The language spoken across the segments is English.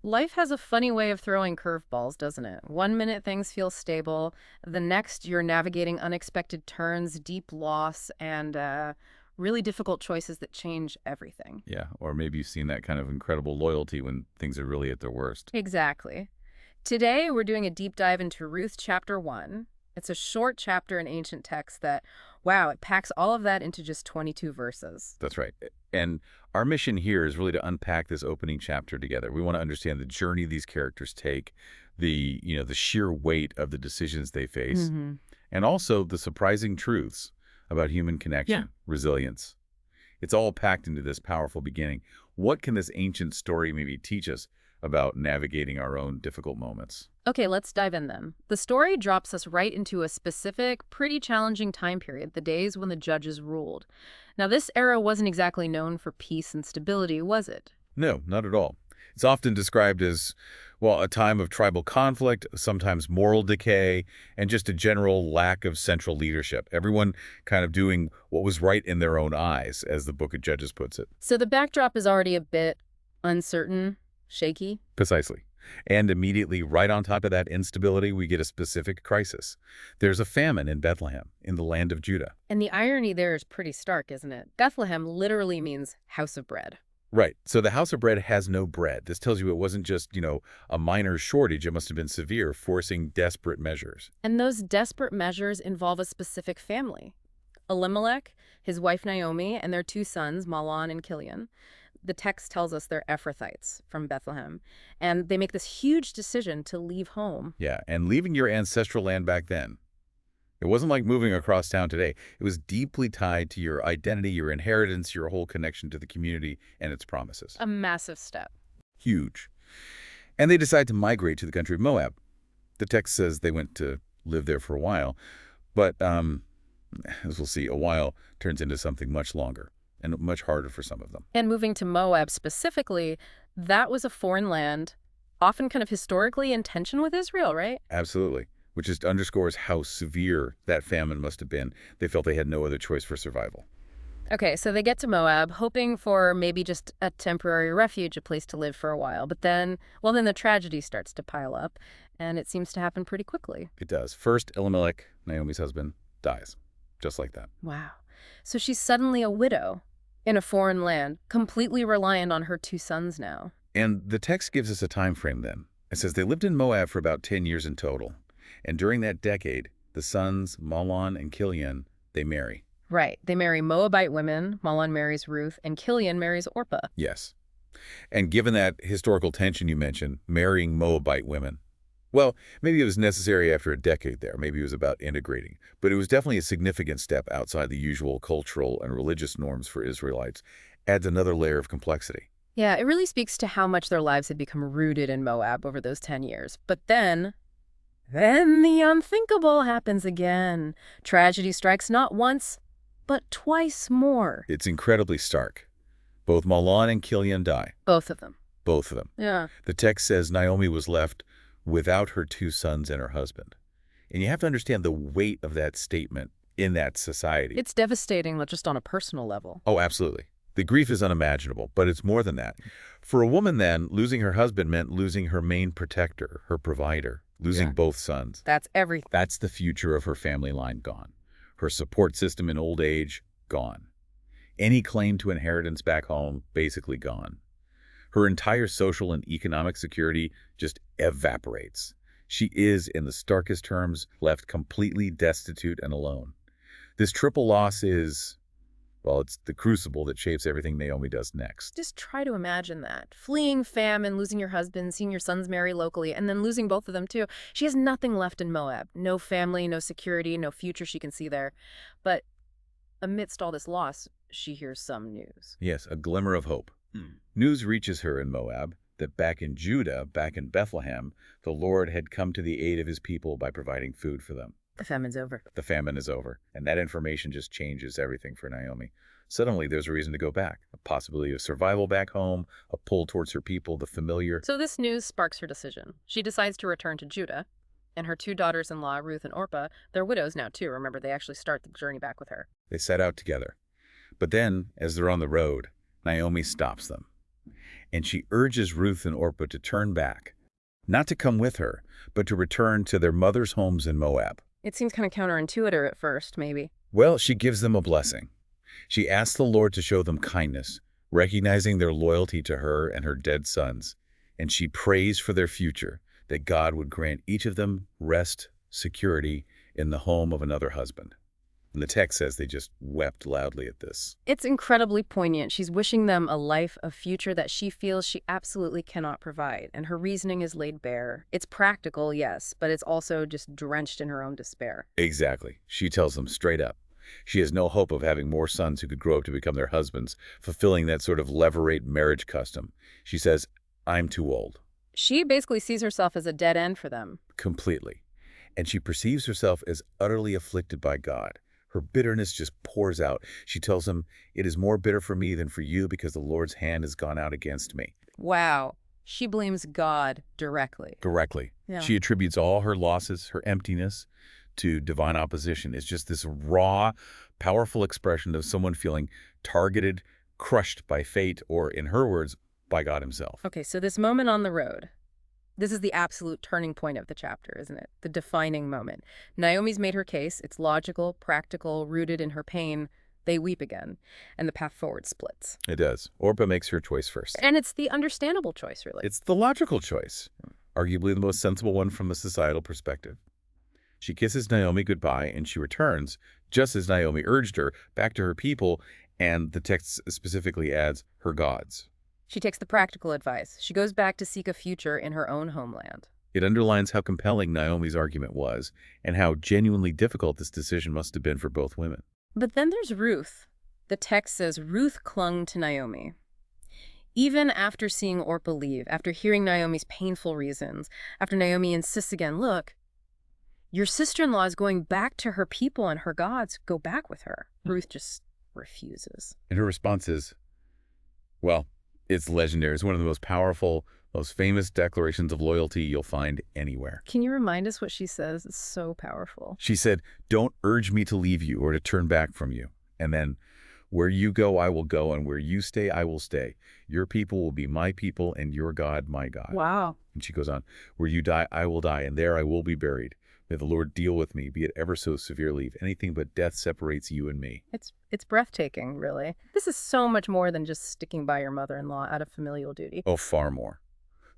Life has a funny way of throwing curveballs, doesn't it? One minute things feel stable, the next you're navigating unexpected turns, deep loss, and really difficult choices that change everything. Yeah, or maybe you've seen that kind of incredible loyalty when things are really at their worst. Exactly. Today, we're doing a deep dive into Ruth chapter 1. It's a short chapter in ancient text that, wow, it packs all of that into just 22 verses. That's right. And our mission here is really to unpack this opening chapter together. We want to understand the journey these characters take, the sheer weight of the decisions they face, Hmm. and also the surprising truths about human connection, resilience. It's all packed into this powerful beginning. What can this ancient story maybe teach us about navigating our own difficult moments? Okay, let's dive in then. The story drops us right into a specific, pretty challenging time period, the days when the judges ruled. Now, this era wasn't exactly known for peace and stability, was it? No, not at all. It's often described as, well, a time of tribal conflict, sometimes moral decay, and just a general lack of central leadership. Everyone kind of doing what was right in their own eyes, as the Book of Judges puts it. So the backdrop is already a bit uncertain, shaky. Precisely. And immediately, right on top of that instability, we get a specific crisis. There's a famine in Bethlehem, in the land of Judah. And the irony there is pretty stark, isn't it? Bethlehem literally means house of bread. Right. So the house of bread has no bread. This tells you it wasn't just, a minor shortage. It must have been severe, forcing desperate measures. And those desperate measures involve a specific family. Elimelech, his wife Naomi, and their two sons, Mahlon and Kilian. The text tells us they're Ephrathites from Bethlehem. And they make this huge decision to leave home. Yeah, and leaving your ancestral land back then, it wasn't like moving across town today. It was deeply tied to your identity, your inheritance, your whole connection to the community and its promises. A massive step. Huge. And they decide to migrate to the country of Moab. The text says they went to live there for a while, but as we'll see, a while turns into something much longer and much harder for some of them. And moving to Moab specifically, that was a foreign land, often kind of historically in tension with Israel, right? Absolutely. Which just underscores how severe that famine must have been. They felt they had no other choice for survival. Okay, so they get to Moab, hoping for maybe just a temporary refuge, a place to live for a while. But then, well, then the tragedy starts to pile up, and it seems to happen pretty quickly. It does. First, Elimelech, Naomi's husband, dies. Just like that. Wow. So she's suddenly a widow in a foreign land, completely reliant on her two sons now. And the text gives us a time frame then. It says they lived in Moab for about 10 years in total. And during that decade, the sons, Mahlon and Kilian, they marry. Right. They marry Moabite women. Mahlon marries Ruth, and Kilian marries Orpah. Yes. And given that historical tension you mentioned, marrying Moabite women, well, maybe it was necessary after a decade there. Maybe it was about integrating. But it was definitely a significant step outside the usual cultural and religious norms for Israelites. Adds another layer of complexity. Yeah, it really speaks to how much their lives had become rooted in Moab over those 10 years. But then the unthinkable happens again. Tragedy strikes not once, but twice more. It's incredibly stark. Both Mahlon and Kilian die. Both of them. Both of them. Yeah. The text says Naomi was left without her two sons and her husband. And you have to understand the weight of that statement in that society. It's devastating, not just on a personal level. Oh, absolutely. The grief is unimaginable, but it's more than that. For a woman then, losing her husband meant losing her main protector, her provider, losing both sons. That's everything. That's the future of her family line gone. Her support system in old age, gone. Any claim to inheritance back home, basically gone. Her entire social and economic security just evaporates. She is, in the starkest terms, left completely destitute and alone. This triple loss is, well, it's the crucible that shapes everything Naomi does next. Just try to imagine that. Fleeing famine, losing your husband, seeing your sons marry locally, and then losing both of them too. She has nothing left in Moab. No family, no security, no future she can see there. But amidst all this loss, she hears some news. Yes, a glimmer of hope. News reaches her in Moab that back in Judah, back in Bethlehem, the Lord had come to the aid of his people by providing food for them. The famine's over. The famine is over, and that information just changes everything for Naomi. Suddenly, there's a reason to go back, a possibility of survival back home, a pull towards her people, the familiar. So this news sparks her decision. She decides to return to Judah, and her two daughters-in-law, Ruth and Orpah, they're widows now too. Remember, they actually start the journey back with her. They set out together. But then, as they're on the road, Naomi stops them. and she urges Ruth and Orpah to turn back, not to come with her, but to return to their mother's homes in Moab. It seems kind of counterintuitive at first, maybe. Well, she gives them a blessing. She asks the Lord to show them kindness, recognizing their loyalty to her and her dead sons, and she prays for their future, that God would grant each of them rest, security in the home of another husband. And the text says they just wept loudly at this. It's incredibly poignant. She's wishing them a life, a future that she feels she absolutely cannot provide, and her reasoning is laid bare. It's practical, yes, but it's also just drenched in her own despair. Exactly. She tells them straight up. She has no hope of having more sons who could grow up to become their husbands, fulfilling that sort of levirate marriage custom. She says, I'm too old. She basically sees herself as a dead end for them. Completely. And she perceives herself as utterly afflicted by God. Her bitterness just pours out. She tells him, it is more bitter for me than for you because the Lord's hand has gone out against me. Wow. She blames God directly. Directly. Yeah. She attributes all her losses, her emptiness, to divine opposition. It's just this raw, powerful expression of someone feeling targeted, crushed by fate, or in her words, by God himself. Okay, so this moment on the road, this is the absolute turning point of the chapter, isn't it? The defining moment. Naomi's made her case. It's logical, practical, rooted in her pain. They weep again, and the path forward splits. It does. Orpah makes her choice first. And it's the understandable choice, really. It's the logical choice, arguably the most sensible one from a societal perspective. She kisses Naomi goodbye, and she returns, just as Naomi urged her, back to her people, and the text specifically adds, her gods. She takes the practical advice. She goes back to seek a future in her own homeland. It underlines how compelling Naomi's argument was, and how genuinely difficult this decision must have been for both women. But then there's Ruth. The text says Ruth clung to Naomi. Even after seeing Orpah leave, after hearing Naomi's painful reasons, after Naomi insists again, look, your sister-in-law is going back to her people and her gods. Go back with her. Ruth just refuses. And her response is, well, it's legendary. It's one of the most powerful, most famous declarations of loyalty you'll find anywhere. Can you remind us what she says? It's so powerful. She said, don't urge me to leave you or to turn back from you. And then, where you go, I will go, and where you stay, I will stay. Your people will be my people, and your God, my God. Wow. And she goes on, where you die, I will die, and there I will be buried. May the Lord deal with me, be it ever so severely, if anything but death separates you and me. It's breathtaking, really. This is so much more than just sticking by your mother-in-law out of familial duty. Oh, far more.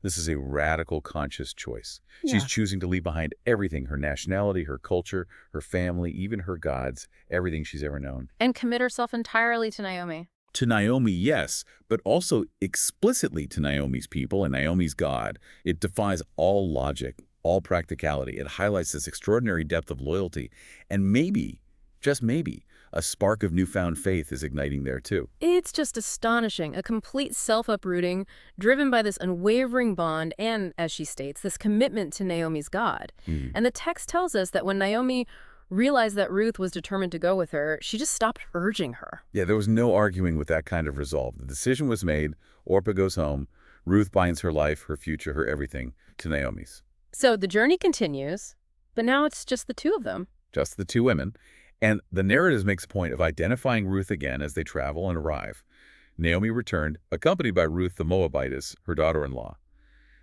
This is a radical, conscious choice. Yeah. She's choosing to leave behind everything, her nationality, her culture, her family, even her gods, everything she's ever known. And commit herself entirely to Naomi. To Naomi, yes, but also explicitly to Naomi's people and Naomi's God. It defies all logic, all practicality. It highlights this extraordinary depth of loyalty. And maybe, just maybe, a spark of newfound faith is igniting there too. It's just astonishing, a complete self-uprooting, driven by this unwavering bond and, as she states, this commitment to Naomi's God. And the text tells us that when Naomi realized that Ruth was determined to go with her, she just stopped urging her. Yeah, there was no arguing with that kind of resolve. The decision was made. Orpah goes home. Ruth binds her life, her future, her everything to Naomi's. So the journey continues, but now it's just the two of them. Just the two women. And the narrative makes a point of identifying Ruth again as they travel and arrive. Naomi returned, accompanied by Ruth the Moabitess, her daughter-in-law.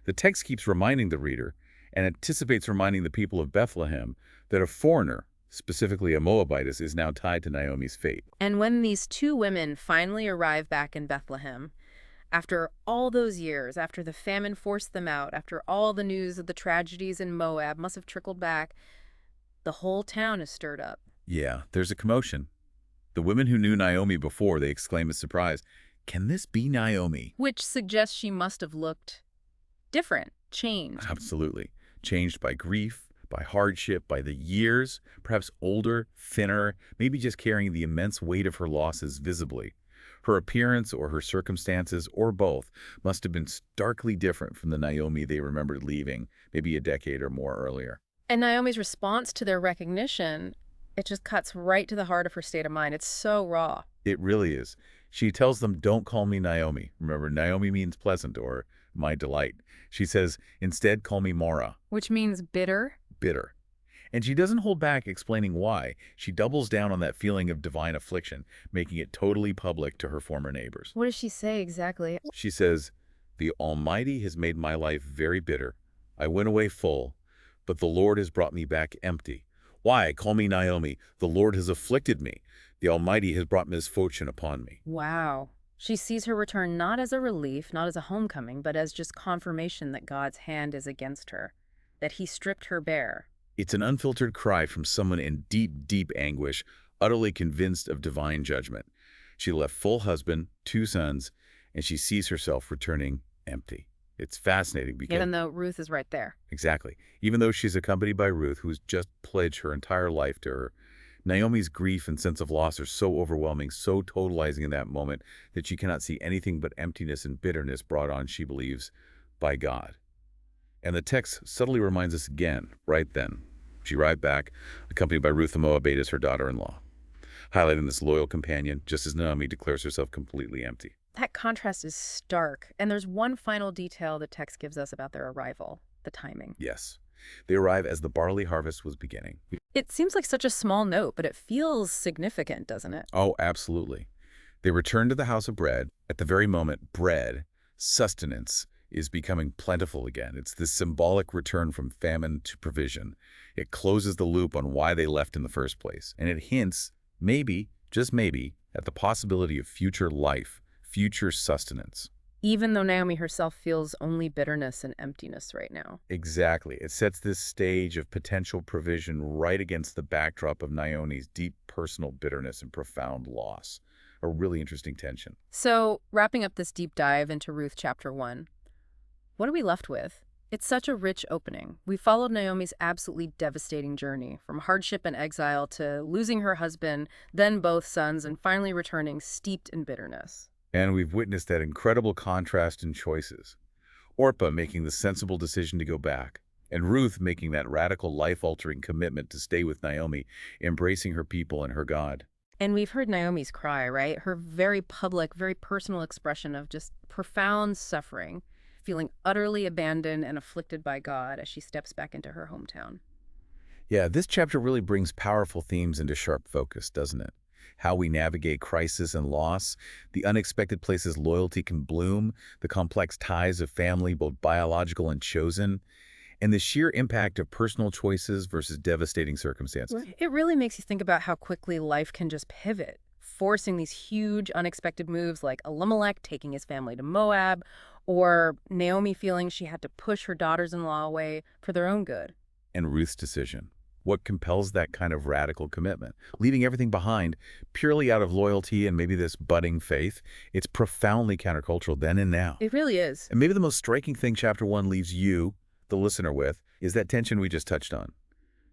The text keeps reminding the reader, and anticipates reminding the people of Bethlehem, that a foreigner, specifically a Moabitess, is now tied to Naomi's fate. And when these two women finally arrive back in Bethlehem, after all those years, after the famine forced them out, after all the news of the tragedies in Moab must have trickled back, the whole town is stirred up. Yeah, there's a commotion. The women who knew Naomi before, they exclaim in surprise, "Can this be Naomi?" Which suggests she must have looked different, changed. Absolutely. Changed by grief, by hardship, by the years, perhaps older, thinner, maybe just carrying the immense weight of her losses visibly. Her appearance or her circumstances, or both, must have been starkly different from the Naomi they remembered leaving, maybe a decade or more earlier. And Naomi's response to their recognition, it just cuts right to the heart of her state of mind. It's so raw. It really is. She tells them, don't call me Naomi. Remember, Naomi means pleasant or my delight. She says, instead call me Mara. Which means bitter. Bitter. And she doesn't hold back explaining why. She doubles down on that feeling of divine affliction, making it totally public to her former neighbors. What does she say exactly? She says, The Almighty has made my life very bitter. I went away full, but the Lord has brought me back empty. Why? Call me Naomi. The Lord has afflicted me. The Almighty has brought misfortune upon me. Wow. She sees her return not as a relief, not as a homecoming, but as just confirmation that God's hand is against her, that he stripped her bare. It's an unfiltered cry from someone in deep, deep anguish, utterly convinced of divine judgment. She left full husband, 2 sons, and she sees herself returning empty. It's fascinating because, Even though Ruth is right there. exactly, even though she's accompanied by Ruth, who's just pledged her entire life to her, Naomi's grief and sense of loss are so overwhelming, so totalizing in that moment, that she cannot see anything but emptiness and bitterness brought on, she believes, by God. And the text subtly reminds us again, right then. She arrived back, accompanied by Ruth the Moabite as her daughter-in-law, highlighting this loyal companion, just as Naomi declares herself completely empty. That contrast is stark, and there's one final detail the text gives us about their arrival, the timing. Yes, they arrive as the barley harvest was beginning. It seems like such a small note, but it feels significant, doesn't it? Oh, absolutely. They return to the house of bread. At the very moment, bread, sustenance, is becoming plentiful again. It's this symbolic return from famine to provision. It closes the loop on why they left in the first place. And it hints, maybe, just maybe, at the possibility of future life, future sustenance. Even though Naomi herself feels only bitterness and emptiness right now. Exactly. It sets this stage of potential provision right against the backdrop of Naomi's deep personal bitterness and profound loss. A really interesting tension. So, wrapping up this deep dive into Ruth chapter 1, what are we left with? It's such a rich opening. We followed Naomi's absolutely devastating journey, from hardship and exile to losing her husband, then both sons, and finally returning steeped in bitterness. And we've witnessed that incredible contrast in choices. Orpah making the sensible decision to go back, and Ruth making that radical life-altering commitment to stay with Naomi, embracing her people and her God. And we've heard Naomi's cry, right? Her very public, very personal expression of just profound suffering, feeling utterly abandoned and afflicted by God as she steps back into her hometown. Yeah, this chapter really brings powerful themes into sharp focus, doesn't it? How we navigate crisis and loss, the unexpected places loyalty can bloom, the complex ties of family, both biological and chosen, and the sheer impact of personal choices versus devastating circumstances. It really makes you think about how quickly life can just pivot, forcing these huge, unexpected moves like Elimelech taking his family to Moab, or Naomi feeling she had to push her daughters-in-law away for their own good. And Ruth's decision. What compels that kind of radical commitment? Leaving everything behind purely out of loyalty and maybe this budding faith, it's profoundly countercultural then and now. It really is. And maybe the most striking thing chapter 1 leaves you, the listener, with is that tension we just touched on.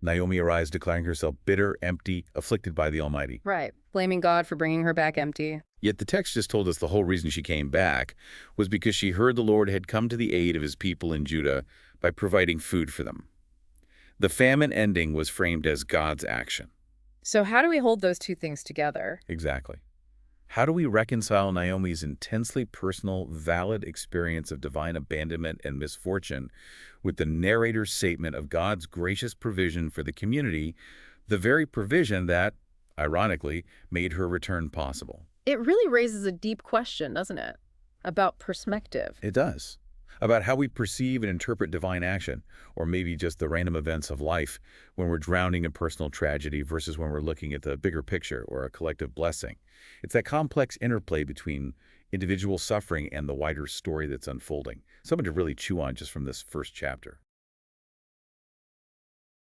Naomi arrives declaring herself bitter, empty, afflicted by the Almighty. Right. Blaming God for bringing her back empty. Yet the text just told us the whole reason she came back was because she heard the Lord had come to the aid of his people in Judah by providing food for them. The famine ending was framed as God's action. So how do we hold those two things together? Exactly. How do we reconcile Naomi's intensely personal, valid experience of divine abandonment and misfortune with the narrator's statement of God's gracious provision for the community, the very provision that, ironically, made her return possible? It really raises a deep question, doesn't it? About perspective. It does. About how we perceive and interpret divine action, or maybe just the random events of life when we're drowning in personal tragedy versus when we're looking at the bigger picture or a collective blessing. It's that complex interplay between individual suffering and the wider story that's unfolding. Something to really chew on just from this first chapter.